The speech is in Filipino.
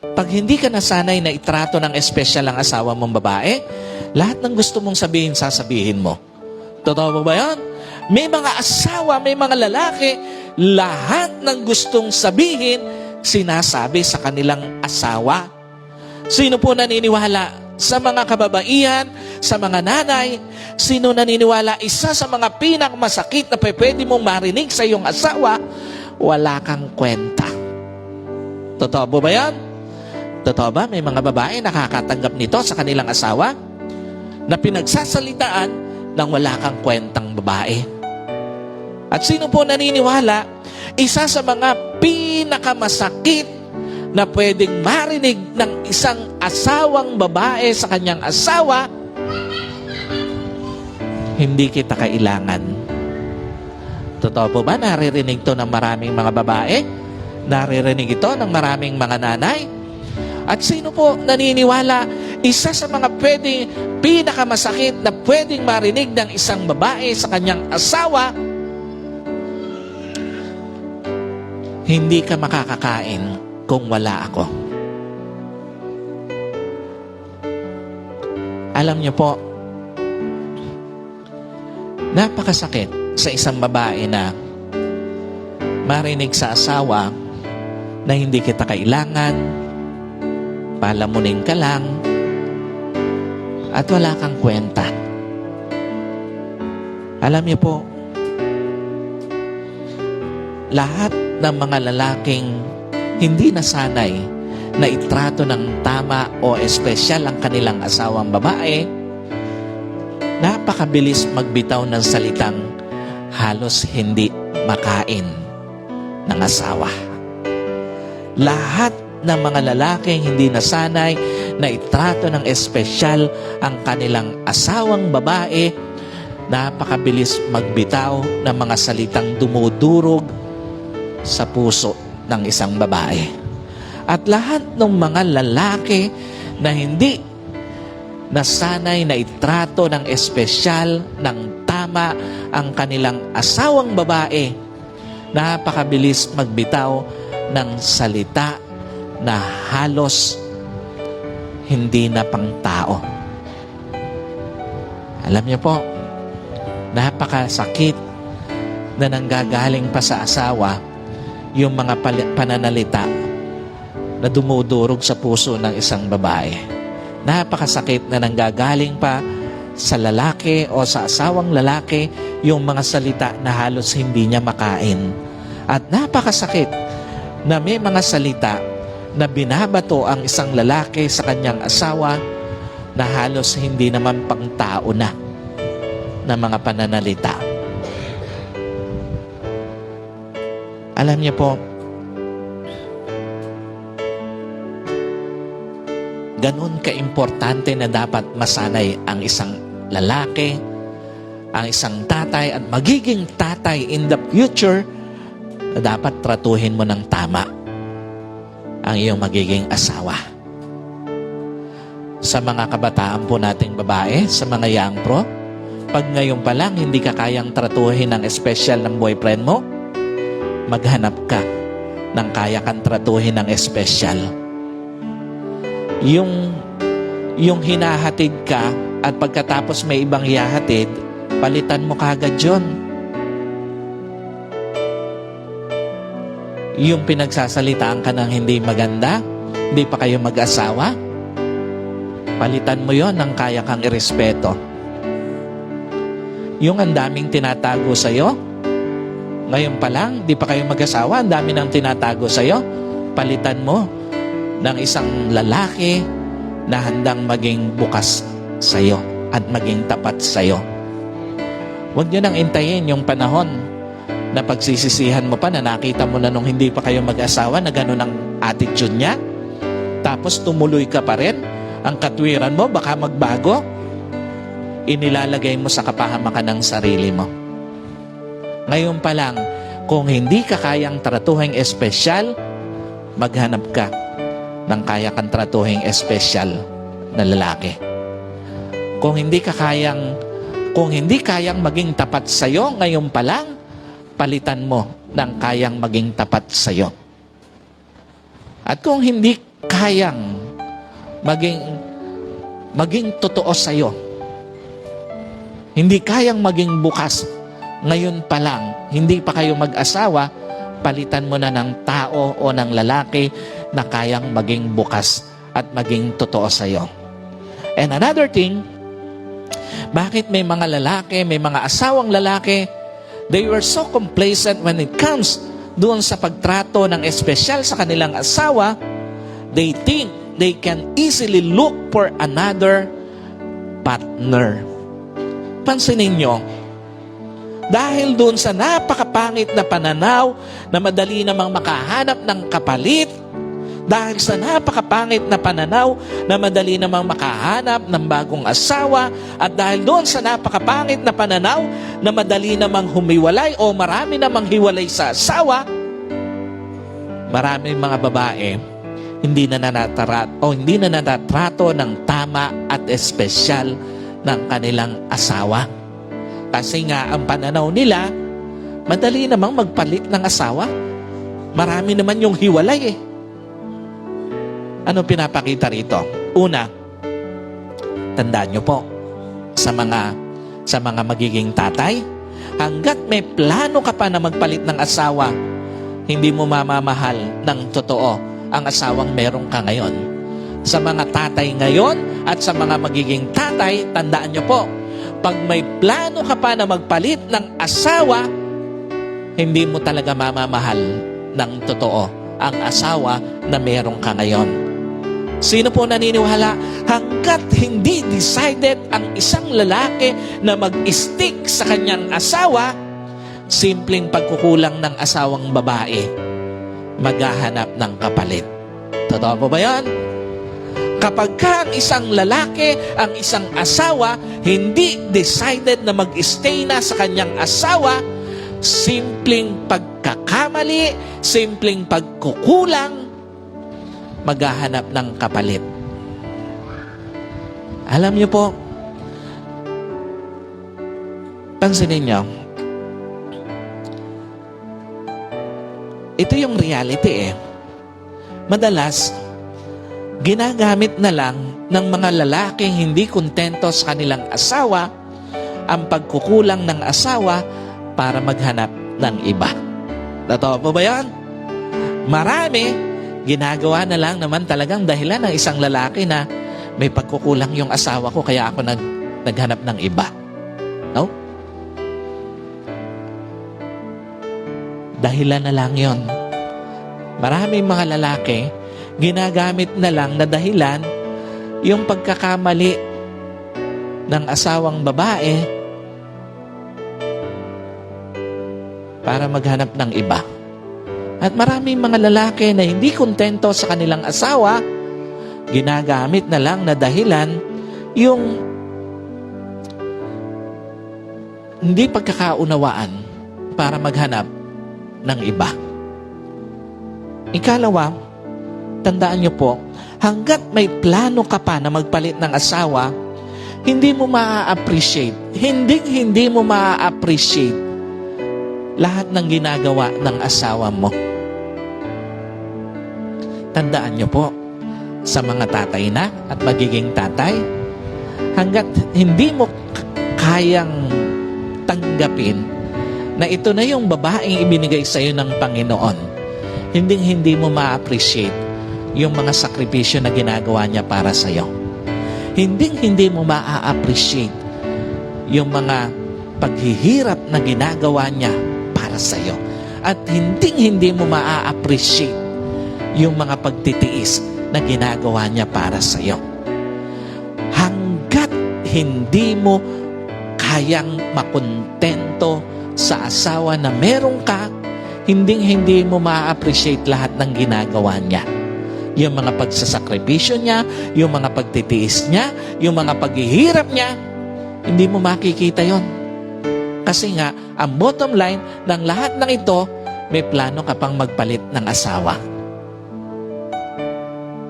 Pag hindi ka nasanay na itrato ng espesyal ang asawa mong babae, lahat ng gusto mong sabihin, sasabihin mo. Totoo ba yan? May mga asawa, may mga lalaki, lahat ng gustong sabihin, sinasabi sa kanilang asawa. Sino po naniniwala? Sa mga kababaihan, sa mga nanay, sino naniniwala isa sa mga pinakamasakit na pwede mong marinig sa iyong asawa, wala kang kwenta. Totoo ba yan? Totoo ba? May mga babae nakakatanggap nito sa kanilang asawa na pinagsasalitaan ng wala kang kwentang babae. At sino po naniniwala? Isa sa mga pinakamasakit na pwedeng marinig ng isang asawang babae sa kanyang asawa, hindi kita kailangan. Totoo po ba? Naririnig to ng maraming mga babae? Naririnig ito ng maraming mga nanay? At sino po naniniwala? Isa sa mga pwedeng pinakamasakit na pwedeng marinig ng isang babae sa kanyang asawa, hindi ka makakakain kung wala ako. Alam niyo po, napakasakit sa isang babae na marinig sa asawa na hindi kita kailangan, palamunin ka lang, at wala kang kwenta. Alam niyo po, lahat ng mga lalaking hindi nasanay na itrato ng tama o espesyal ang kanilang asawang babae, napakabilis magbitaw ng salitang halos hindi makain ng asawa. Lahat ng mga lalaking hindi nasanay na itrato ng espesyal ang kanilang asawang babae, napakabilis magbitaw ng mga salitang dumudurog sa puso ng isang babae. At lahat ng mga lalaki na hindi nasanay na itrato ng espesyal, ng tama ang kanilang asawang babae, napakabilis magbitaw ng salita na halos hindi na pang tao. Alam niyo po, napakasakit na nanggagaling pa sa asawa yung mga pananalita na dumudurog sa puso ng isang babae. Napakasakit na nanggagaling pa sa lalaki o sa asawang lalaki yung mga salita na halos hindi niya makain. At napakasakit na may mga salita na binabato ang isang lalaki sa kanyang asawa na halos hindi naman pang tao na mga pananalita. Alam niyo po, ganun ka-importante na dapat masanay ang isang lalaki, ang isang tatay, at magiging tatay in the future, na dapat tratuhin mo ng tama ang iyong magiging asawa. Sa mga kabataan po nating babae, sa mga young pro, pag ngayon pa lang hindi ka kayang tratuhin ng espesyal ng boyfriend mo, maghanap ka ng kaya kang tratuhin ng espesyal. Yung hinahatid ka at pagkatapos may ibang hihahatid, palitan mo kagad yun. Yung pinagsasalitaan ka ng hindi maganda, hindi pa kayo mag-asawa, palitan mo yon ng kaya kang irespeto. Yung ang daming tinatago sa'yo, ngayon pa lang, di pa kayo mag-asawa, ang dami nang tinatago sa'yo, palitan mo ng isang lalaki na handang maging bukas sa'yo at maging tapat sa'yo. Huwag nyo nang intayin yung panahon na pagsisisihan mo pa na nakita mo na nung hindi pa kayo mag-asawa na gano'n ang attitude niya, tapos tumuloy ka pa rin, ang katwiran mo baka magbago, inilalagay mo sa kapahamakan ng sarili mo. Ngayon pa lang, kung hindi ka kayang tratuhing espesyal, maghanap ka ng kaya kang tratuhing espesyal na lalaki. Kung hindi kayang maging tapat sa'yo ngayon pa lang, palitan mo ng kayang maging tapat sa'yo. At kung hindi kayang maging totoo sa'yo. Hindi kayang maging bukas. Ngayon pa lang, hindi pa kayo mag-asawa, palitan mo na ng tao o ng lalaki na kayang maging bukas at maging totoo sa'yo. And another thing, bakit may mga lalaki, may mga asawang lalaki, they were so complacent when it comes doon sa pagtrato ng espesyal sa kanilang asawa, they think they can easily look for another partner. Pansinin nyo, dahil doon sa napakapangit na pananaw na madali namang makahanap ng kapalit, dahil sa napakapangit na pananaw na madali namang makahanap ng bagong asawa, at dahil doon sa napakapangit na pananaw na madali namang humiwalay o marami namang hiwalay sa asawa, maraming mga babae hindi na natatrato ng tama at espesyal ng kanilang asawa. Kasi nga, ang pananaw nila, madali namang magpalit ng asawa. Marami naman yung hiwalay eh. Ano pinapakita rito? Una, tandaan nyo po, sa mga magiging tatay, hanggat may plano ka pa na magpalit ng asawa, hindi mo mamamahal ng totoo ang asawang meron ka ngayon. Sa mga tatay ngayon at sa mga magiging tatay, tandaan nyo po, pag may plano ka pa na magpalit ng asawa, hindi mo talaga mamamahal ng totoo ang asawa na meron ka ngayon. Sino po naniniwala? Hanggat hindi decided ang isang lalaki na mag-stick sa kanyang asawa, simpleng pagkukulang ng asawang babae, maghahanap ng kapalit. Totoo po ba yan? Kapag ka ang isang lalaki, ang isang asawa, hindi decided na mag-stay na sa kanyang asawa, simpleng pagkakamali, simpleng pagkukulang, maghahanap ng kapalit. Alam niyo po, pansinin niyo, ito yung reality eh. Madalas, ginagamit na lang ng mga lalaking hindi kontento sa kanilang asawa ang pagkukulang ng asawa para maghanap ng iba. Totoo po ba yan? Marami, ginagawa na lang naman talagang dahilan ng isang lalaki na may pagkukulang yung asawa ko kaya ako naghanap ng iba. No? Dahilan na lang yon. Maraming mga lalaki, ginagamit na lang na dahilan yung pagkakamali ng asawang babae para maghanap ng iba. At maraming mga lalaki na hindi kontento sa kanilang asawa, ginagamit na lang na dahilan yung hindi pagkakaunawaan para maghanap ng iba. Ikalawa, tandaan niyo po, hanggat may plano ka pa na magpalit ng asawa, hindi mo ma-appreciate, hindi mo ma-appreciate lahat ng ginagawa ng asawa mo. Tandaan niyo po, sa mga tatay na at magiging tatay, hanggat hindi mo kayang tanggapin na ito na yung babaeng ibinigay sa iyo ng Panginoon, hindi mo ma-appreciate yung mga sakripisyo na ginagawa niya para sa iyo. Hindi mo ma-appreciate yung mga paghihirap na ginagawa niya para sa iyo. At hindi mo ma-appreciate yung mga pagtitiis na ginagawa niya para sa iyo. Hanggat hindi mo kayang makontento sa asawa na meron ka, hindi mo ma-appreciate lahat ng ginagawa niya. Yung mga pagsasakripisyo niya, yung mga pagtitiis niya, yung mga paghihirap niya, hindi mo makikita yon. Kasi nga, ang bottom line ng lahat ng ito, may plano ka pang magpalit ng asawa.